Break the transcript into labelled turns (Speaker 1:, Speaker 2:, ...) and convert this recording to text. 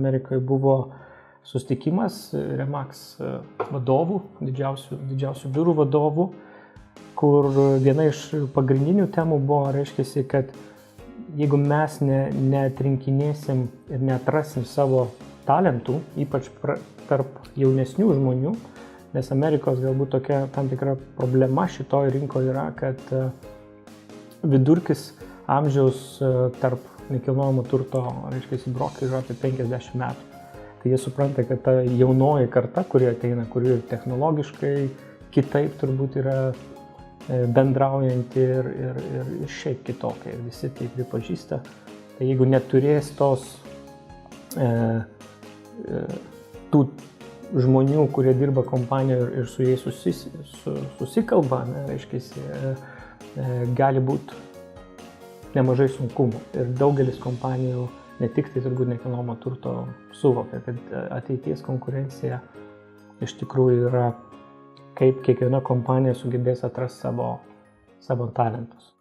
Speaker 1: Amerikoje buvo susitikimas Remax vadovų, didžiausių biurų vadovų, kur viena iš pagrindinių temų buvo, reiškia, kad jeigu mes neatrinkinėsim ir neatrasim savo talentų, ypač tarp jaunesnių žmonių, nes Amerikos galbūt tokia tam tikra problema šitoj rinkoje yra, kad vidurkis amžiaus tarp nekilnojamo turto, reiškia, brokerių yra apie 50 metų. Tai jie supranta, kad ta jaunoji karta, kuri ateina, kuri technologiškai kitaip turbūt yra bendraujanti ir šiaip kitokia. Ir visi tai pripažįsta. Tai jeigu neturės tų žmonių, kurie dirba kompanijoje ir su jais susikalba, reiškia, gali būti nemažai sunkumų. Ir daugelis kompanijų, ne tik tai turbūt nekilnojamo turto, suvokia, kad ateities konkurencija iš tikrųjų yra, kaip kiekviena kompanija sugebės atrasti savo talentus.